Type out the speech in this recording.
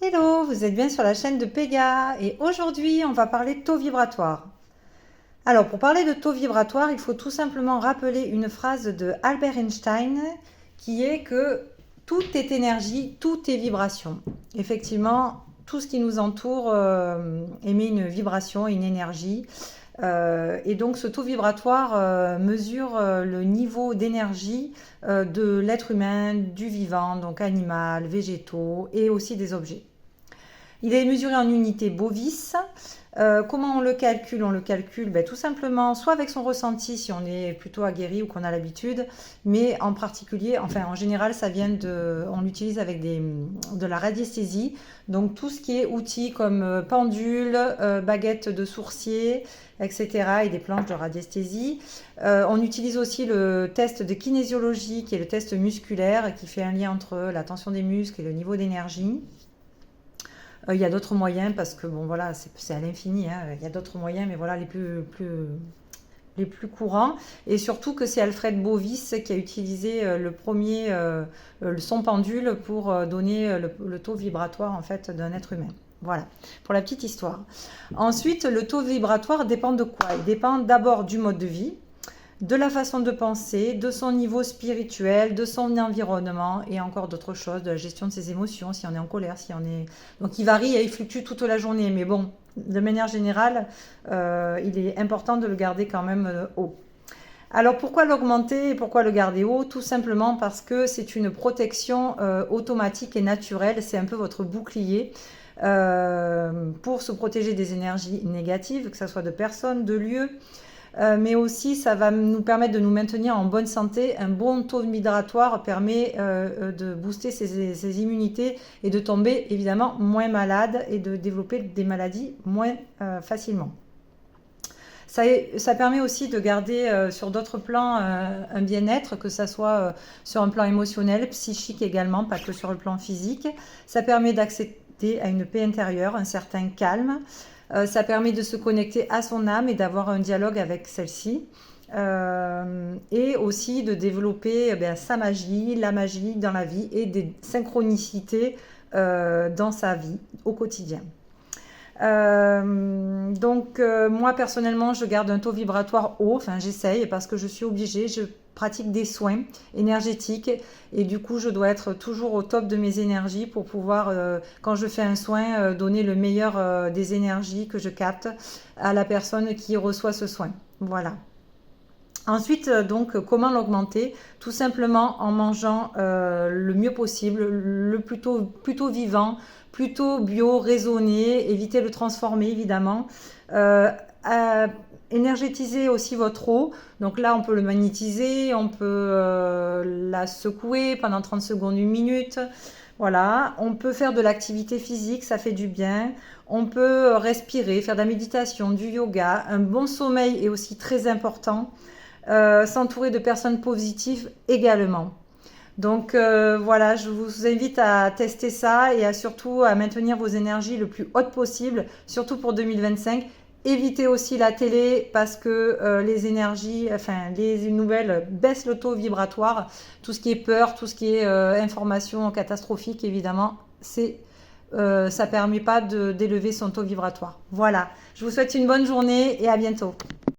Hello, vous êtes bien sur la chaîne de Pega et aujourd'hui on va parler de taux vibratoire. Alors pour parler de taux vibratoire, il faut tout simplement rappeler une phrase de Albert Einstein qui est que tout est énergie, tout est vibration. Effectivement, tout ce qui nous entoure émet une vibration, une énergie. Et donc ce taux vibratoire mesure le niveau d'énergie de l'être humain, du vivant, donc animal, végétaux et aussi des objets. Il est mesuré en unités bovis. Comment on le calcule? On le calcule tout simplement soit avec son ressenti si on est plutôt aguerri ou qu'on a l'habitude, mais en particulier, enfin en général, on l'utilise avec de la radiesthésie. Donc tout ce qui est outils comme pendule, baguette de sourcier, etc. et des planches de radiesthésie. On utilise aussi le test de kinésiologie qui est le test musculaire qui fait un lien entre la tension des muscles et le niveau d'énergie. Il y a d'autres moyens parce que bon voilà, c'est à l'infini, hein. Il y a d'autres moyens, mais voilà les plus courants. Et surtout que c'est Alfred Bovis qui a utilisé le premier son pendule pour donner le taux vibratoire en fait d'un être humain. Voilà, pour la petite histoire. Ensuite, le taux vibratoire dépend de quoi? Il dépend d'abord du mode de vie, de la façon de penser, de son niveau spirituel, de son environnement et encore d'autres choses, de la gestion de ses émotions, si on est en colère, si on est... Donc il varie et il fluctue toute la journée, mais bon, de manière générale, il est important de le garder quand même haut. Alors pourquoi l'augmenter et pourquoi le garder haut? Tout simplement parce que c'est une protection automatique et naturelle, c'est un peu votre bouclier. Pour se protéger des énergies négatives, que ce soit de personnes, de lieux, mais aussi ça va nous permettre de nous maintenir en bonne santé. Un bon taux vibratoire permet de booster ses immunités et de tomber évidemment moins malade et de développer des maladies moins facilement. Ça permet aussi de garder sur d'autres plans un bien-être, que ce soit sur un plan émotionnel, psychique également, pas que sur le plan physique. Ça permet d'accéder à une paix intérieure, un certain calme. Ça permet de se connecter à son âme et d'avoir un dialogue avec celle-ci. Et aussi de développer sa magie, la magie dans la vie et des synchronicités dans sa vie au quotidien. Moi personnellement je garde un taux vibratoire haut, enfin j'essaye parce que je suis obligée, je pratique des soins énergétiques et du coup je dois être toujours au top de mes énergies pour pouvoir quand je fais un soin donner le meilleur des énergies que je capte à la personne qui reçoit ce soin. Voilà. Ensuite, donc, comment l'augmenter? Tout simplement en mangeant le mieux possible, le plutôt vivant, plutôt bio, raisonné, éviter de transformer évidemment. Énergétiser aussi votre eau. Donc là, on peut le magnétiser, on peut la secouer pendant 30 secondes, une minute. Voilà, on peut faire de l'activité physique, ça fait du bien. On peut respirer, faire de la méditation, du yoga. Un bon sommeil est aussi très important. S'entourer de personnes positives également. Donc voilà, je vous invite à tester ça et surtout à maintenir vos énergies le plus hautes possible, surtout pour 2025. Évitez aussi la télé parce que les énergies, enfin les nouvelles baissent le taux vibratoire. Tout ce qui est peur, tout ce qui est information catastrophique, évidemment, ça permet pas d'élever son taux vibratoire. Voilà, je vous souhaite une bonne journée et à bientôt.